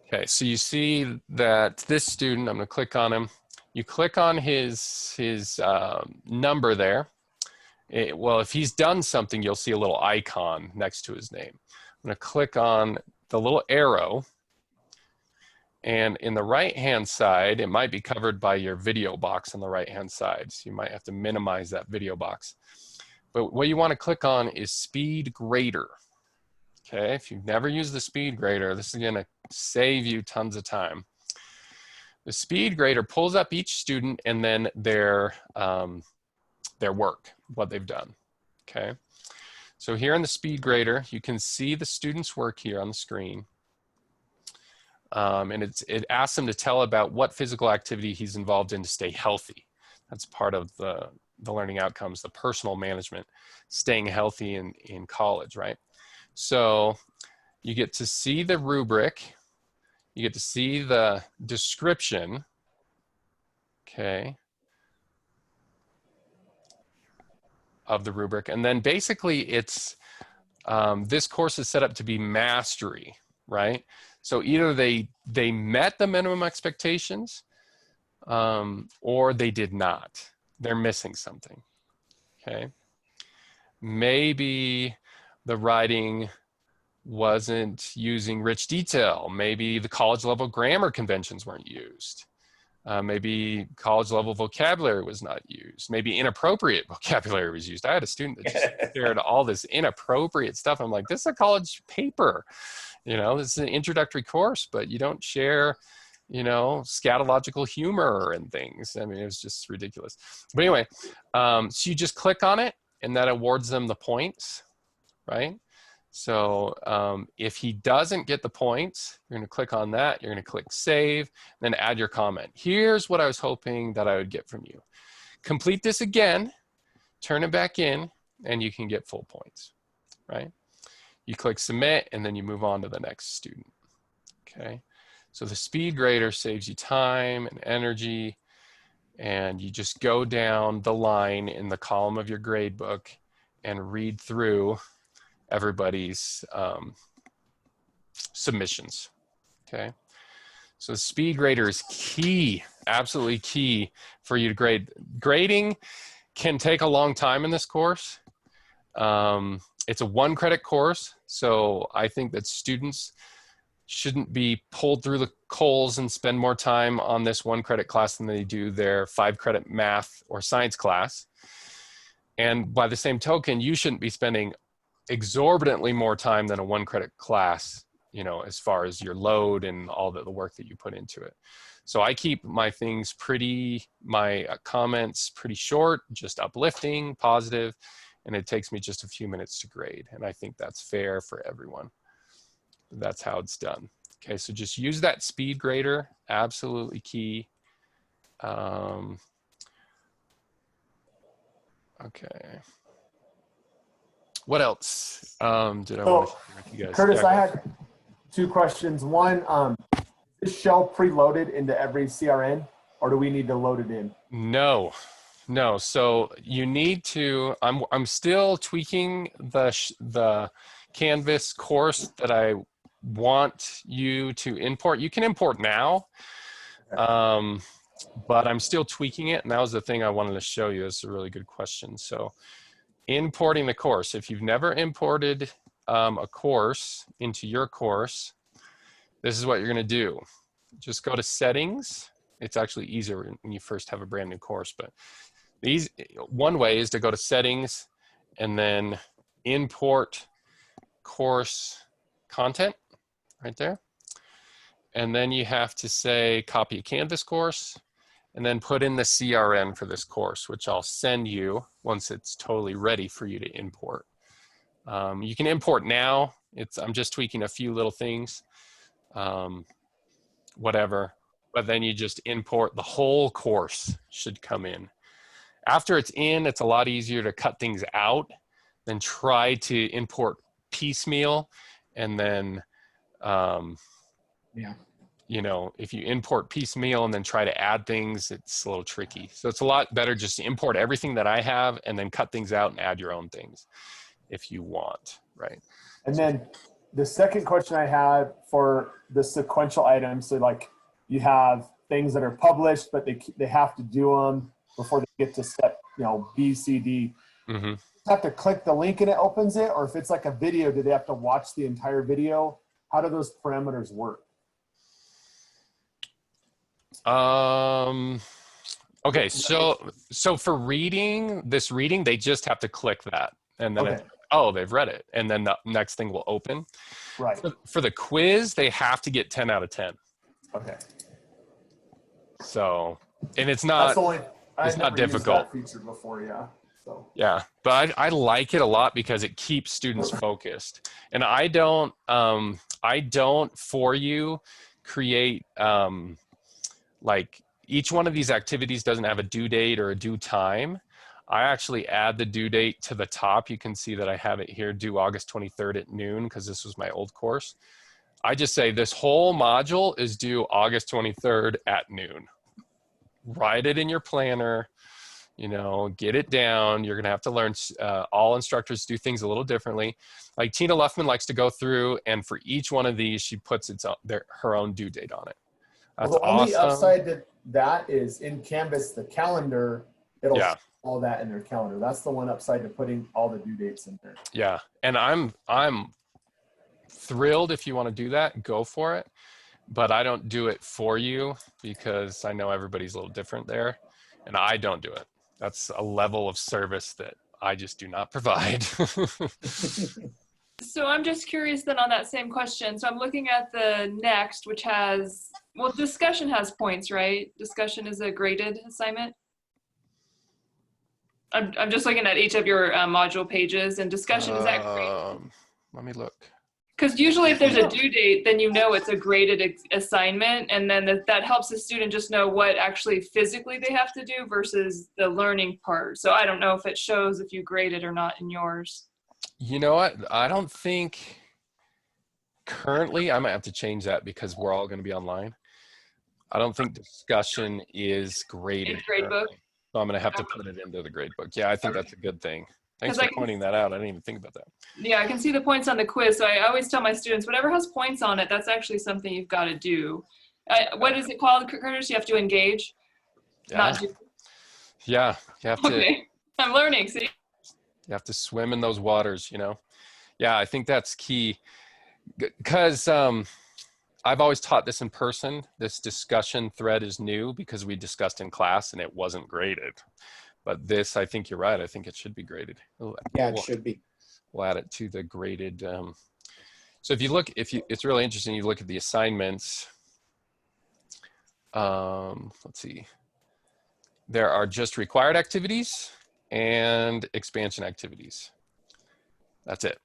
Okay, so you see that this student, I'm going to click on him. You click on his number there. Well, if he's done something, you'll see a little icon next to his name. I'm going to click on the little arrow. And in the right-hand side, it might be covered by your video box on the right-hand side. So you might have to minimize that video box. But what you want to click on is Speed Grader. Okay, if you've never used the Speed Grader, this is going to save you tons of time. The Speed Grader pulls up each student and then their work, what they've done. Okay. So here in the speed grader, you can see the student's work here on the screen. And it asks him to tell about what physical activity he's involved in to stay healthy. That's part of the learning outcomes, the personal management, staying healthy in college, right? So you get to see the rubric, you get to see the description, okay, of the rubric. And then basically it's, this course is set up to be mastery, right? So either they met the minimum expectations or they did not. They're missing something, okay? Maybe the writing wasn't using rich detail. Maybe the college level grammar conventions weren't used. Maybe college level vocabulary was not used. Maybe inappropriate vocabulary was used. I had a student that just shared all this inappropriate stuff. I'm like, this is a college paper. You know, this is an introductory course, but you don't share, you know, scatological humor and things. I mean, it was just ridiculous. But anyway, so you just click on it and that awards them the points, right? So if he doesn't get the points, you're gonna click on that, you're gonna click save, then add your comment. Here's what I was hoping that I would get from you. Complete this again, turn it back in, and you can get full points, right? You click submit, and then you move on to the next student, okay? So the speed grader saves you time and energy, and you just go down the line in the column of your gradebook and read through everybody's submissions, okay? So the speed grader is key, absolutely key for you to grade. Grading can take a long time in this course. It's a 1-credit course, so I think that students shouldn't be pulled through the coals and spend more time on this 1-credit class than they do their 5-credit math or science class. And by the same token, you shouldn't be spending exorbitantly more time than a 1-credit class, you know, as far as your load and all the work that you put into it. So I keep my things my comments pretty short, just uplifting, positive, and it takes me just a few minutes to grade. And I think that's fair for everyone. That's how it's done. Okay, so just use that speed grader, absolutely key. Okay. What else did I want to share with you guys? Curtis, I had 2 questions. One, is this shell preloaded into every CRN, or do we need to load it in? No. So you need to. I'm still tweaking the Canvas course that I want you to import. You can import now, but I'm still tweaking it, and that was the thing I wanted to show you. It's a really good question. So importing the course. If you've never imported a course into your course, this is what you're going to do. Just go to settings. It's actually easier when you first have a brand new course, but one way is to go to settings and then import course content right there. And then you have to say copy a Canvas course and then put in the CRN for this course, which I'll send you once it's totally ready for you to import. You can import now. I'm just tweaking a few little things, whatever. But then you just import the whole course should come in. After it's in, it's a lot easier to cut things out than try to import piecemeal. And then, you know, if you import piecemeal and then try to add things, it's a little tricky. So it's a lot better just to import everything that I have and then cut things out and add your own things if you want, right? And then the second question I had for the sequential items, so like you have things that are published, but they have to do them before they get to step, you know, B, C, D. Mm-hmm. You have to click the link and it opens it, or if it's like a video, do they have to watch the entire video? How do those parameters work? Okay, so for reading, they just have to click that, and then they've read it, and then the next thing will open. Right. For the quiz, they have to get 10 out of 10. Okay. So, and it's not difficult. That feature before, yeah. So yeah, but I like it a lot because it keeps students focused. And I don't for you create like each one of these activities doesn't have a due date or a due time. I actually add the due date to the top. You can see that I have it here, due August 23rd at noon, because this was my old course. I just say this whole module is due August 23rd at noon. Write it in your planner, you know, get it down. You're gonna have to learn, all instructors do things a little differently. Like Tina Luffman likes to go through, and for each one of these, she puts her own due date on it. That's well, the only awesome. upside to that is in Canvas, the calendar, it'll Yeah. show all that in their calendar. That's the one upside to putting all the due dates in there. Yeah, and I'm thrilled if you want to do that, go for it. But I don't do it for you because I know everybody's a little different there, and I don't do it. That's a level of service that I just do not provide. So I'm just curious then on that same question. So I'm looking at the next, which has, well, discussion has points, right? Discussion is a graded assignment. I'm just looking at each of your module pages, and discussion is that graded? Let me look. Because usually if there's a due date, then you know it's a graded assignment, and then that helps the student just know what actually physically they have to do versus the learning part. So I don't know if it shows if you grade it or not in yours. You know what? I don't think currently, I might have to change that because we're all going to be online. I don't think discussion is graded. In Gradebook? So I'm going to have to put it into the Gradebook. Yeah, I think that's a good thing. Thanks for pointing that out. I didn't even think about that. Yeah, I can see the points on the quiz. So I always tell my students, whatever has points on it, that's actually something you've got to do. What is it called, Curtis? You have to engage? Yeah. Not do. Yeah, you have to. Okay, I'm learning, see? You have to swim in those waters, you know? Yeah, I think that's key. Because I've always taught this in person. This discussion thread is new because we discussed in class and it wasn't graded. But this, I think you're right. I think it should be graded. Yeah, it should be. We'll add it to the graded. So if you look, it's really interesting. You look at the assignments. Let's see. There are just required activities and expansion activities. That's it.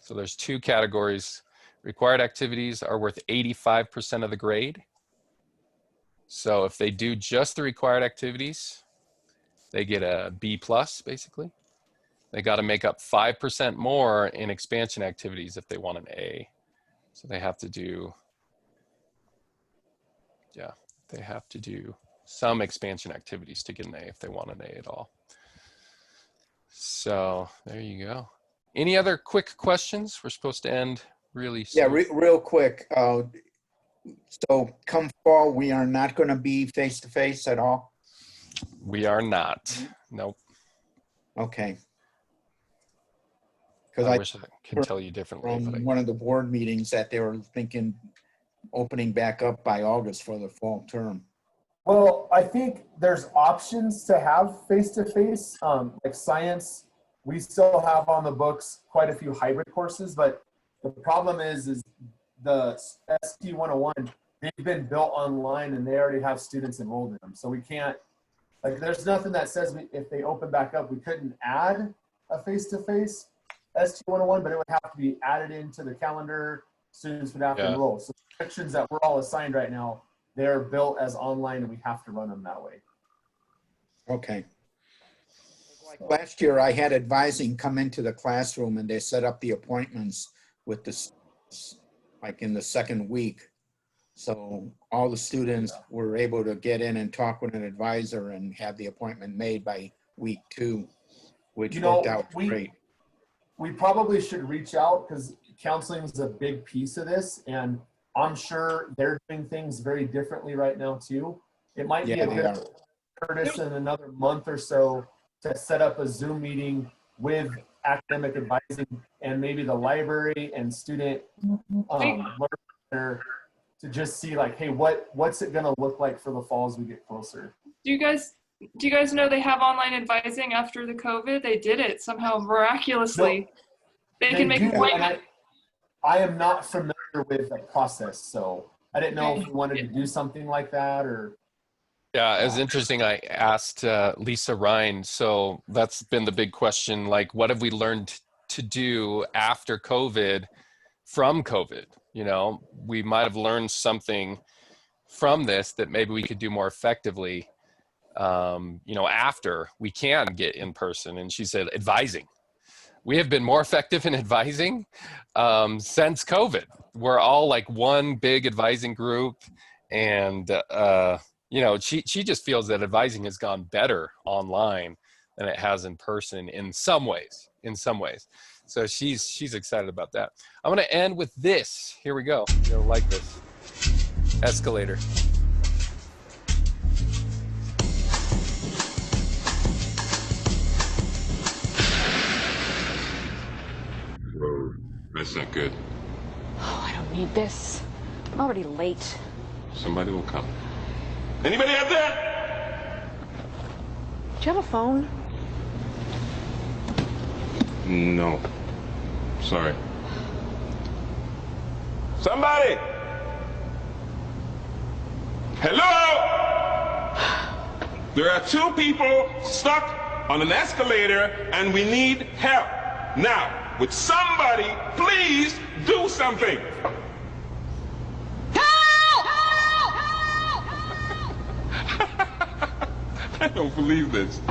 So there's two categories. Required activities are worth 85% of the grade. So if they do just the required activities, they get a B+, basically. They got to make up 5% more in expansion activities if they want an A. So they have to do, yeah, they have to do some expansion activities to get an A if they want an A at all. So there you go. Any other quick questions? We're supposed to end really soon. Yeah, real quick. So come fall, we are not going to be face-to-face at all? We are not. Nope. Okay. I wish I could tell you differently. From one of the board meetings that they were thinking opening back up by August for the fall term. Well, I think there's options to have face-to-face, like science. We still have on the books quite a few hybrid courses, but the problem is the STU101, they've been built online and they already have students enrolled in them. So we can't, like, there's nothing that says if they open back up, we couldn't add a face-to-face STU101, but it would have to be added into the calendar. Students would have to enroll. So the sections that we're all assigned right now, they're built as online and we have to run them that way. Okay. Like last year, I had advising come into the classroom and they set up the appointments with the students, like in the second week. So all the students were able to get in and talk with an advisor and have the appointment made by week 2, which worked out great. We probably should reach out because counseling is a big piece of this, and I'm sure they're doing things very differently right now too. It might be a good Curtis in another month or so to set up a Zoom meeting with academic advising and maybe the library and student learner to just see like, hey, what's it gonna look like for the fall as we get closer? Do you guys know they have online advising after the COVID? They did it somehow miraculously. They can make appointments. I am not familiar with the process, so I didn't know if you wanted to do something like that or. Yeah, it's interesting. I asked Lisa Ryan, so that's been the big question, like what have we learned to do after COVID from COVID? You know, we might have learned something from this that maybe we could do more effectively, you know, after we can get in person. And she said, advising. We have been more effective in advising since COVID. We're all like one big advising group, and you know, she just feels that advising has gone better online than it has in person in some ways. In some ways, so she's excited about that. I'm going to end with this. Here we go. You'll like this escalator. Whoa, that's not good. Oh, I don't need this. I'm already late. Somebody will come. Anybody out there? Do you have a phone? No. Sorry. Somebody! Hello? There are two people stuck on an escalator and we need help. Now, would somebody please do something? I don't believe this.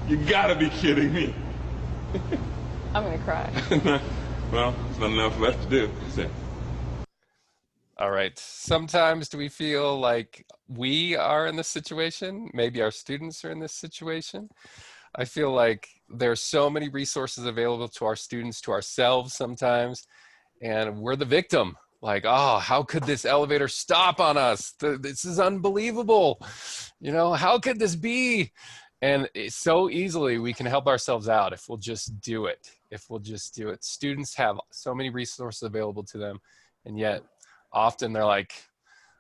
You gotta be kidding me. I'm gonna cry. Well, it's not enough left to do, is it? All right. Sometimes do we feel like we are in this situation? Maybe our students are in this situation. I feel like there's so many resources available to our students, to ourselves sometimes, and we're the victim. Like, oh, how could this elevator stop on us? This is unbelievable. You know, how could this be? And so easily we can help ourselves out if we'll just do it. If we'll just do it. Students have so many resources available to them, and yet often they're like,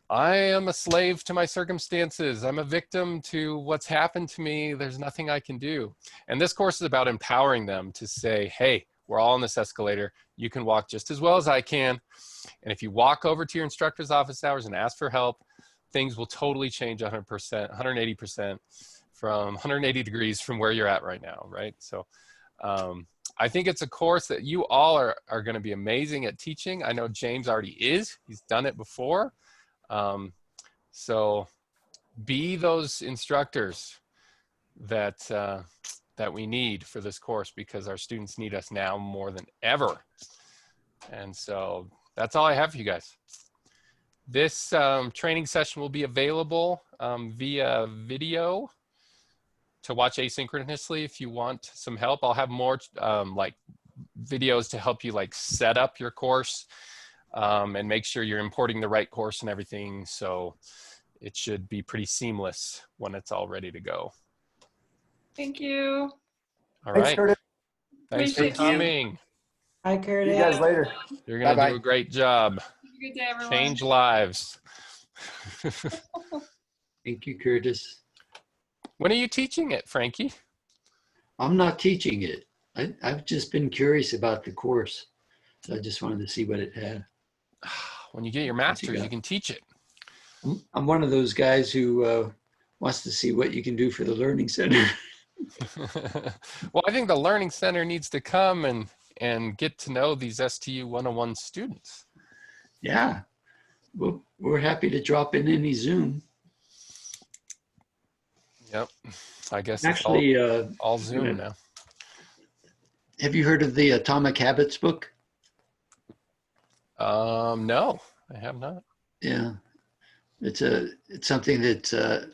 I am a slave to my circumstances. I'm a victim to what's happened to me. There's nothing I can do. And this course is about empowering them to say, hey, we're all on this escalator. You can walk just as well as I can. And if you walk over to your instructor's office hours and ask for help, things will totally change 100%, 180% from 180 degrees from where you're at right now, right? So I think it's a course that you all are going to be amazing at teaching. I know James already is. He's done it before. So be those instructors that that we need for this course, because our students need us now more than ever. And so that's all I have for you guys. This training session will be available via video to watch asynchronously if you want some help. I'll have more like videos to help you like set up your course and make sure you're importing the right course and everything. So it should be pretty seamless when it's all ready to go. Thank you. All Thanks, right. Curtis. Thanks for Thank you. coming. Hi, Curtis. See you guys later. You're going to do a great job. Have a good day, everyone. Change lives. Thank you, Curtis. When are you teaching it, Frankie? I'm not teaching it. I've just been curious about the course. So I just wanted to see what it had. When you get your master's, you can teach it. I'm one of those guys who wants to see what you can do for the Learning Center. Well, I think the Learning Center needs to come and get to know these STU101 students. Yeah. Well, we're happy to drop in any Zoom. Yep. I guess Actually, it's all Zoom now. Have you heard of the Atomic Habits book? No, I have not. Yeah. It's something that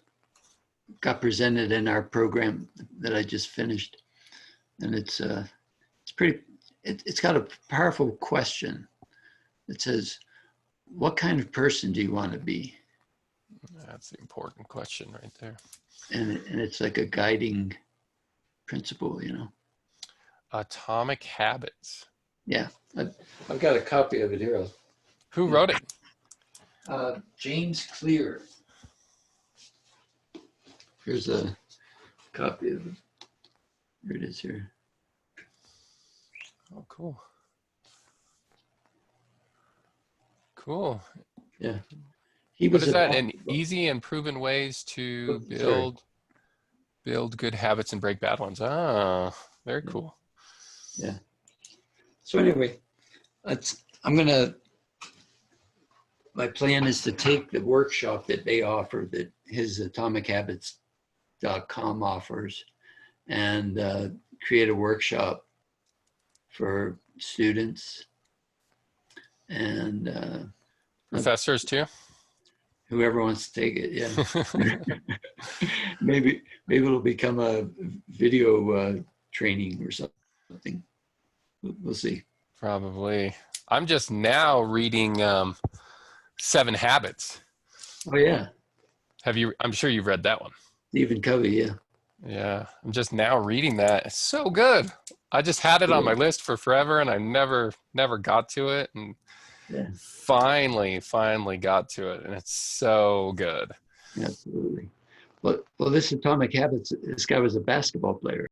got presented in our program that I just finished. And it's got a powerful question. It says, what kind of person do you want to be? That's the important question right there. And it's like a guiding principle, you know. Atomic Habits. Yeah, I've got a copy of it here. Who wrote it? James Clear. Here's a copy of it. Here it is here. Oh, cool. Cool. Yeah. He What was is that? a- An easy and proven ways to Sure. build good habits and break bad ones. Ah, very cool. Yeah. So anyway, my plan is to take the workshop that they offer, that his atomichabits.com offers, and create a workshop for students and Professors too? whoever wants to take it. Yeah. maybe it'll become a video training or something. We'll see. Probably. I'm just now reading 7 Habits. Oh yeah. I'm sure you've read that one. Stephen Covey, yeah. Yeah. I'm just now reading that. It's so good. I just had it on my list for forever and I never got to it. And yeah. finally got to it. And it's so good. Absolutely. Well, this Atomic Habits, this guy was a basketball player.